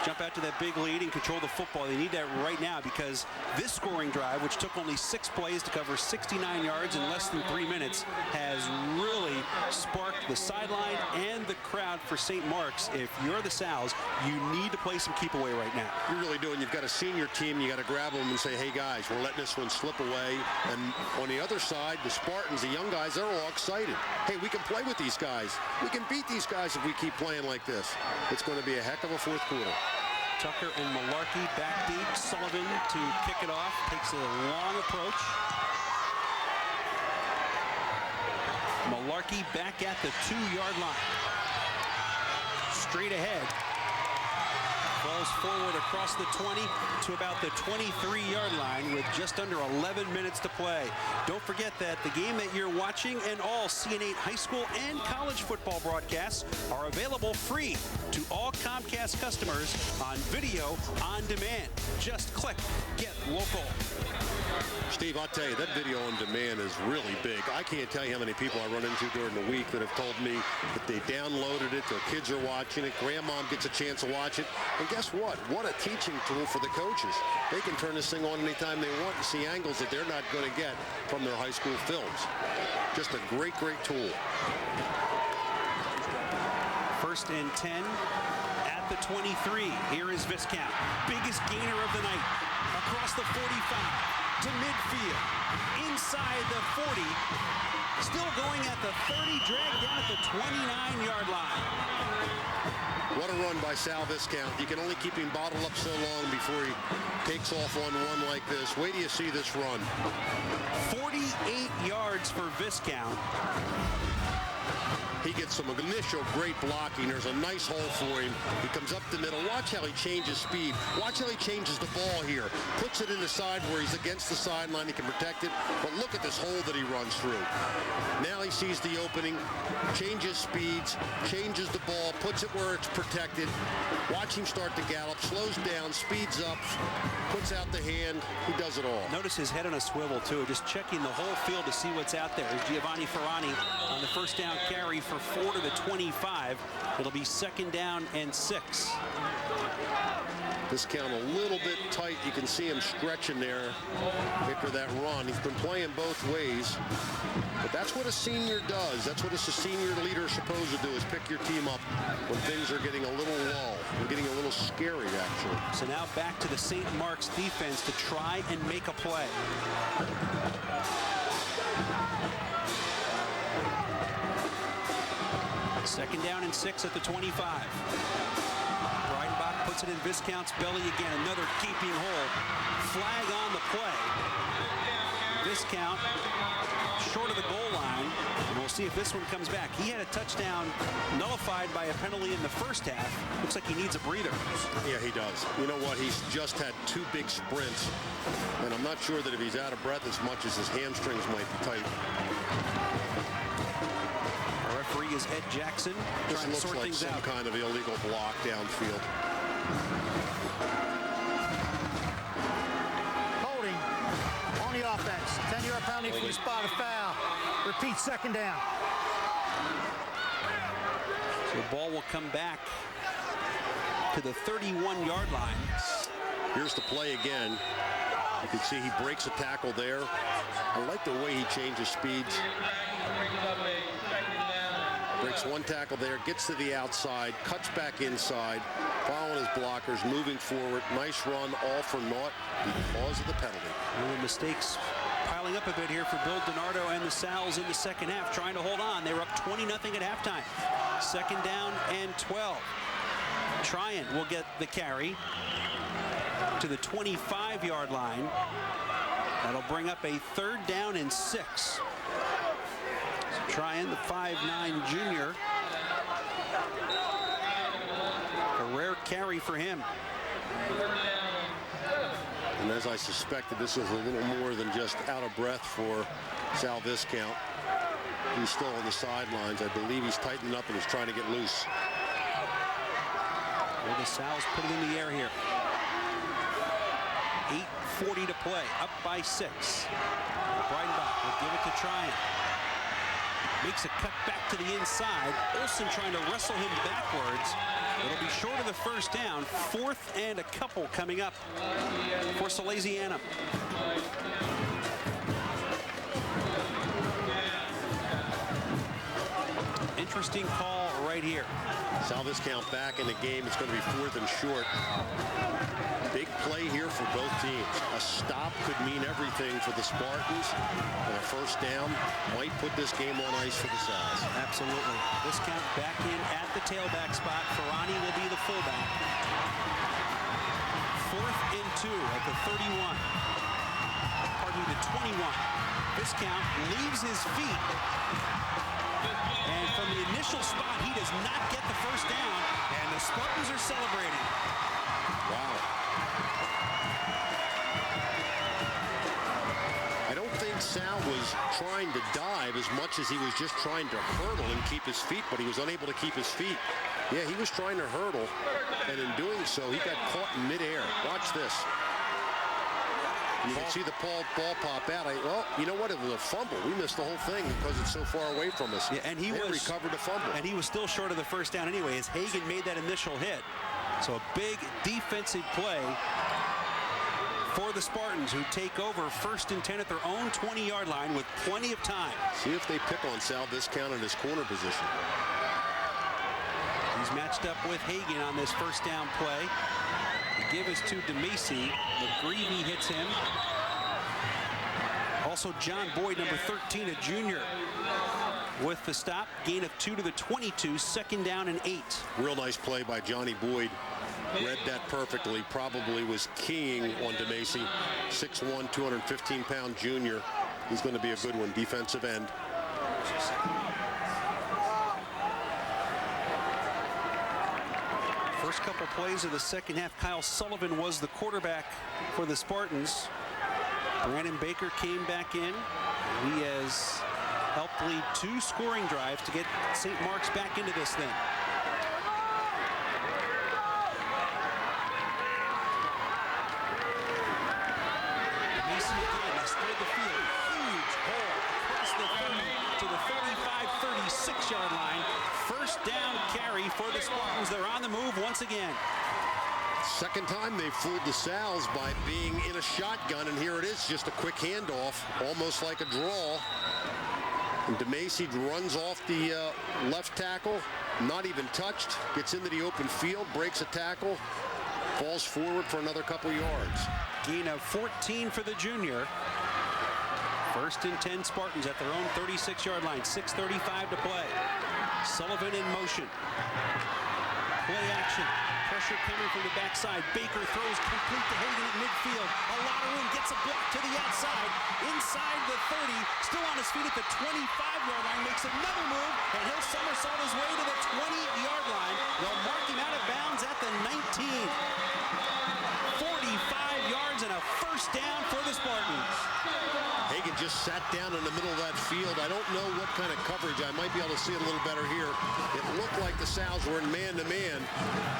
jump out to that big lead and control the football. They need that right now, because this scoring drive, which took only 6 plays to cover 69 yards in less than 3 minutes, has really sparked the sideline and the crowd for St. Mark's. If you're the Sals, you need to play some keep away right now. You're really doing. You've got a senior team. You got to grab them and say, hey guys, we're letting this one slip away. And on the other side, the Spartans, the young guys, they're all excited. Hey, we can play with these guys. We can beat these guys if we keep playing like this. It's going to be a heck of a fourth quarter. Tucker and Malarkey back deep. Sullivan to kick it off. Takes a long approach. Malarkey back at the 2-yard line. Straight ahead. Falls forward across the 20 to about the 23-yard line with just under 11 minutes to play. Don't forget that the game that you're watching and all CN8 high school and college football broadcasts are available free to all Comcast customers on video on demand. Just click Get Local. Steve, I'll tell you, that video on demand is really big. I can't tell you how many people I run into during the week that have told me that they downloaded it, their kids are watching it, grandmom gets a chance to watch it. And guess what? What a teaching tool for the coaches. They can turn this thing on anytime they want and see angles that they're not going to get from their high school films. Just a great, great tool. 1st and 10 at the 23. Here is Viscount. Biggest gainer of the night. Across the 45 to midfield. Inside the 40. Still going at the 30. Dragged down at the 29-yard line. What a run by Sal Viscount. You can only keep him bottled up so long before he takes off on one like this. Wait till you see this run. 48 yards for Viscount. He gets some initial great blocking. There's a nice hole for him. He comes up the middle. Watch how he changes speed. Watch how he changes the ball here. Puts it in the side where he's against the sideline. He can protect it. But look at this hole that he runs through. Now he sees the opening, changes speeds, changes the ball, puts it where it's protected. Watch him start to gallop, slows down, speeds up, puts out the hand. He does it all. Notice his head on a swivel, too, just checking the whole field to see what's out there. There's Giovanni Ferrani on the first down carry for 4 to the 25. It'll be 2nd down and 6. Viscount a little bit tight. You can see him stretching there after that run. He's been playing both ways. But that's what a senior does. That's what a senior leader is supposed to do, is pick your team up when things are getting a little lull. They're getting a little scary, actually. So now back to the St. Mark's defense to try and make a play. Second down and 6 at the 25. Breidenbach puts it in Viscount's belly again. Another gaping hole. Flag on the play. Viscount short of the goal line. And we'll see if this one comes back. He had a touchdown nullified by a penalty in the first half. Looks like he needs a breather. Yeah, he does. You know what? He's just had 2 big sprints, and I'm not sure that if he's out of breath as much as his hamstrings might be tight. Our referee is Ed Jackson. This trying to looks sort like things some out. kind of illegal block downfield. Holding on the offense. 10-yard penalty for the spot, a foul. Repeat, second down. So the ball will come back to the 31-yard line. Here's the play again. You can see he breaks a tackle there. I like the way he changes speeds. Breaks one tackle there, gets to the outside, cuts back inside, following his blockers, moving forward. Nice run, all for naught because of the penalty. Well, the mistakes piling up a bit here for Bill DiNardo and the Sals in the second half, trying to hold on. They were up 20-0 at halftime. Second down and 12. Tryon will get the carry to the 25-yard line. That'll bring up a 3rd down and 6. Tryon, the 5'9" junior. A rare carry for him. And as I suspected, this was a little more than just out of breath for Sal Viscount. He's still on the sidelines. I believe he's tightened up and is trying to get loose. Well, the Sal's put it in the air here. 8:40 to play, up by 6. Breidenbach will give it to Tryon. Makes a cut back to the inside. Olsen trying to wrestle him backwards. It'll be short of the first down. 4th and a couple coming up for Salesianum. Interesting call right here. Sal Viscount back in the game. It's going to be 4th and short. Big play here for both teams. A stop could mean everything for the Spartans, and a first down might put this game on ice for the Sals. Absolutely. Viscount back in at the tailback spot. Ferrani will be the fullback. 4th and 2 at the 31. Pardon me, the 21. Viscount leaves his feet. And from the initial spot, he does not get the first down, and the Spartans are celebrating. Wow. I don't think Sal was trying to dive as much as he was just trying to hurdle and keep his feet, but he was unable to keep his feet. Yeah, he was trying to hurdle, and in doing so, he got caught in midair. Watch this. You can see the ball pop out. Well, you know what? It was a fumble. We missed the whole thing because it's so far away from us. Yeah, and he recovered a fumble. And he was still short of the first down anyway, as Hagan made that initial hit. So a big defensive play for the Spartans, who take over 1st and 10 at their own 20-yard line with plenty of time. See if they pick on Sal Viscount in his corner position. He's matched up with Hagan on this first down play. The give is to DeMacy. McGreevy hits him. Also John Boyd, number 13, a junior, with the stop. Gain of 2 to the 22, 2nd down and 8. Real nice play by Johnny Boyd. Read that perfectly. Probably was keying on DeMacy. 6'1", 215-pound junior. He's going to be a good one, defensive end. First couple plays of the second half, Kyle Sullivan was the quarterback for the Spartans. Brandon Baker came back in. He has helped lead 2 scoring drives to get St. Mark's back into this thing. Mason again, they spread the field. Huge hole across the 30 to the 35-36-yard line. First down carry for the Spartans. They're on the move once again. Second time they fooled the Sals by being in a shotgun, and here it is, just a quick handoff, almost like a draw. And DeMacy runs off the left tackle, not even touched, gets into the open field, breaks a tackle, falls forward for another couple yards. Gain of 14 for the junior. 1st and 10 Spartans at their own 36-yard line, 6:35 to play. Sullivan in motion. Play action. Pressure coming from the backside. Baker throws complete to Hagan at midfield. A lot of room, gets a block to the outside. Inside the 30, still on his feet at the 25-yard line, makes another move, and he'll somersault his way to the 20-yard line. They'll mark him out of bounds at the 19. 45 yards and a first down for the Spartans. Hagan just sat down in the middle of that field. I don't know what kind of coverage. I might be able to see it a little better here. It looked like the Sals were in man-to-man.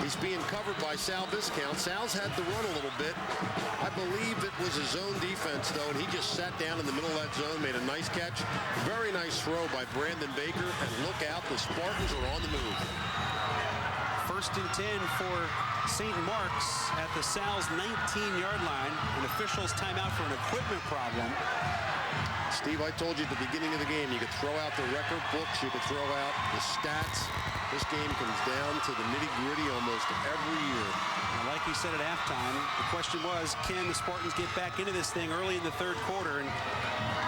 He's being covered by Sal Viscount. Sal's had to run a little bit. I believe it was a zone defense, though, and he just sat down in the middle of that zone, made a nice catch. Very nice throw by Brandon Baker, and look out, the Spartans are on the move. First and 10 for St. Mark's at the Sal's 19-yard line. An official's timeout for an equipment problem. Steve, I told you at the beginning of the game, you could throw out the record books, you could throw out the stats. This game comes down to the nitty-gritty almost every year. Now, like you said at halftime, the question was, can the Spartans get back into this thing early in the third quarter? And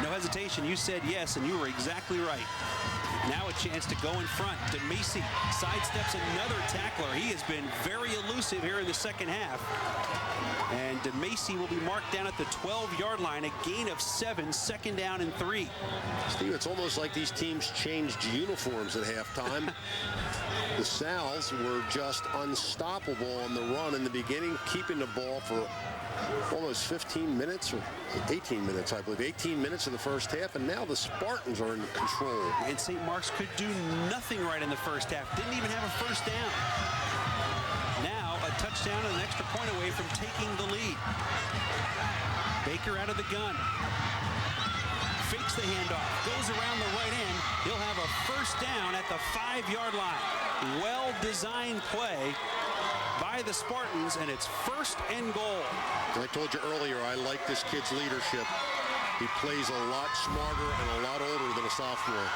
no hesitation, you said yes, and you were exactly right. Now a chance to go in front. DeMacy sidesteps another tackler. He has been very elusive here in the second half. And DeMacy will be marked down at the 12-yard line. A gain of 7, second down and 3. Steve, it's almost like these teams changed uniforms at halftime. The Sals were just unstoppable on the run in the beginning, keeping the ball for almost 15 minutes or 18 minutes, I believe. 18 minutes in the first half, and now the Spartans are in control. And St. Mark's could do nothing right in the first half. Didn't even have a first down. Now a touchdown and an extra point away from taking the lead. Baker out of the gun. Fakes the handoff, goes around the right end. He'll have a first down at the 5-yard line. Well-designed play by the Spartans, and it's first and goal. I told you earlier, I like this kid's leadership. He plays a lot smarter and a lot older than a sophomore.